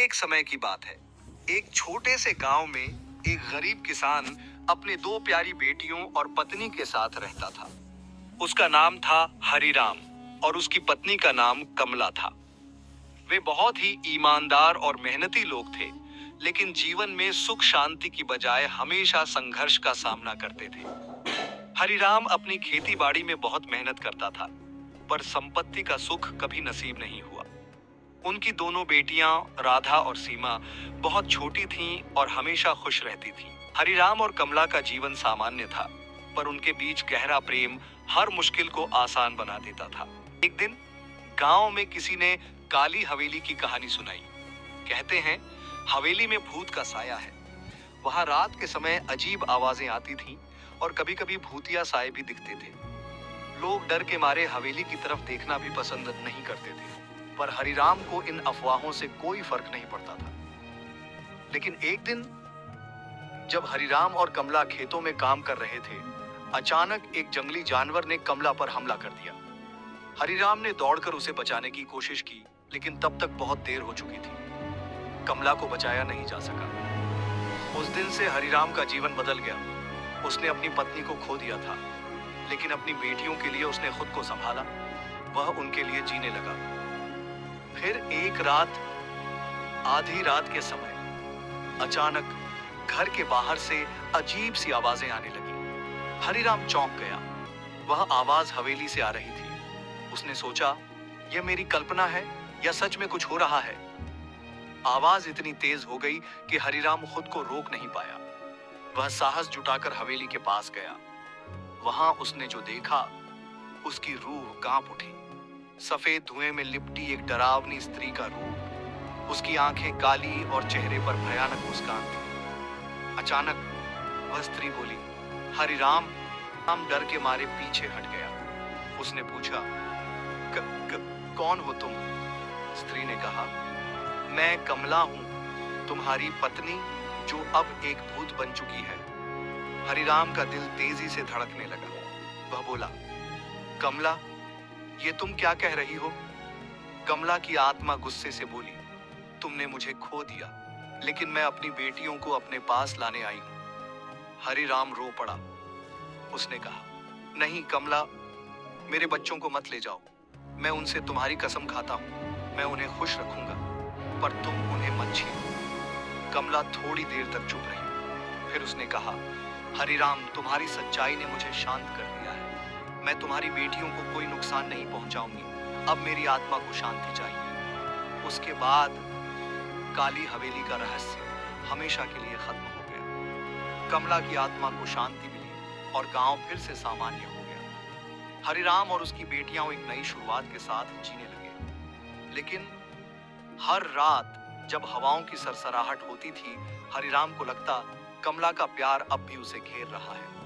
एक समय की बात है। एक छोटे से गांव में एक गरीब किसान अपने दो प्यारी बेटियों और पत्नी के साथ रहता था। उसका नाम था हरिराम और उसकी पत्नी का नाम कमला था। वे बहुत ही ईमानदार और मेहनती लोग थे, लेकिन जीवन में सुख शांति की बजाय हमेशा संघर्ष का सामना करते थे। हरिराम अपनी खेती बाड़ी में बहुत मेहनत करता था, पर संपत्ति का सुख कभी नसीब नहीं हुआ। उनकी दोनों बेटियां राधा और सीमा बहुत छोटी थीं और हमेशा खुश रहती थीं। हरिराम और कमला का जीवन सामान्य था, पर उनके बीच गहरा प्रेम हर मुश्किल को आसान बना देता था। एक दिन गांव में किसी ने काली हवेली की कहानी सुनाई। कहते हैं, हवेली में भूत का साया है। वहां रात के समय अजीब आवाजें आती थीं और कभी-कभी भूतिया साए भी दिखते थे। लोग डर के मारे हवेली की तरफ देखना भी पसंद नहीं करते थे, पर हरिराम को इन अफवाहों से कोई फर्क नहीं पड़ता था। लेकिन एक दिन जब हरिराम और कमला खेतों में काम कर रहे थे, अचानक एक जंगली जानवर ने कमला पर हमला कर दिया। हरिराम ने दौड़कर उसे बचाने की कोशिश की, लेकिन तब तक बहुत देर हो चुकी थी। कमला को बचाया नहीं जा सका। उस दिन से हरिराम का जीवन बदल गया। उसने अपनी पत्नी को खो दिया था, लेकिन अपनी बेटियों के लिए उसने खुद को संभाला। वह उनके लिए जीने लगा। फिर एक रात, आधी रात के समय, अचानक घर के बाहर से अजीब सी आवाजें आने लगी। हरिराम चौंक गया। वह आवाज हवेली से आ रही थी। उसने सोचा, यह मेरी कल्पना है या सच में कुछ हो रहा है। आवाज इतनी तेज हो गई कि हरिराम खुद को रोक नहीं पाया। वह साहस जुटाकर हवेली के पास गया। वहां उसने जो देखा, उसकी रूह कांप उठी। सफेद धुएं में लिपटी एक डरावनी स्त्री का रूप। उसकी आंखें काली और चेहरे पर भयानक मुस्कान थी। अचानक वह स्त्री बोली, हरिराम। हम डर के मारे पीछे हट गया। उसने पूछा, कौन हो तुम? स्त्री ने कहा, मैं कमला हूं, तुम्हारी पत्नी, जो अब एक भूत बन चुकी है। हरिराम का दिल तेजी से धड़कने लगा। वह बोला, कमला, ये तुम क्या कह रही हो? कमला की आत्मा गुस्से से बोली, तुमने मुझे खो दिया, लेकिन मैं अपनी बेटियों को अपने पास लाने आई हूं। हरिराम रो पड़ा। उसने कहा, नहीं कमला, मेरे बच्चों को मत ले जाओ। मैं उनसे तुम्हारी कसम खाता हूं, मैं उन्हें खुश रखूंगा, पर तुम उन्हें मत छीनो। कमला थोड़ी देर तक चुप रही। फिर उसने कहा, हरिराम, तुम्हारी सच्चाई ने मुझे शांत कर दिया है। मैं तुम्हारी बेटियों को कोई नुकसान नहीं पहुंचाऊंगी। अब मेरी आत्मा को शांति चाहिए। उसके बाद काली हवेली का रहस्य हमेशा के लिए खत्म हो गया। कमला की आत्मा को शांति मिली और गांव फिर से सामान्य हो गया। हरिराम और उसकी बेटियां एक नई शुरुआत के साथ जीने लगे। लेकिन हर रात जब हवाओं की सरसराहट होती थी, हरिराम को लगता, कमला का प्यार अब भी उसे घेर रहा है।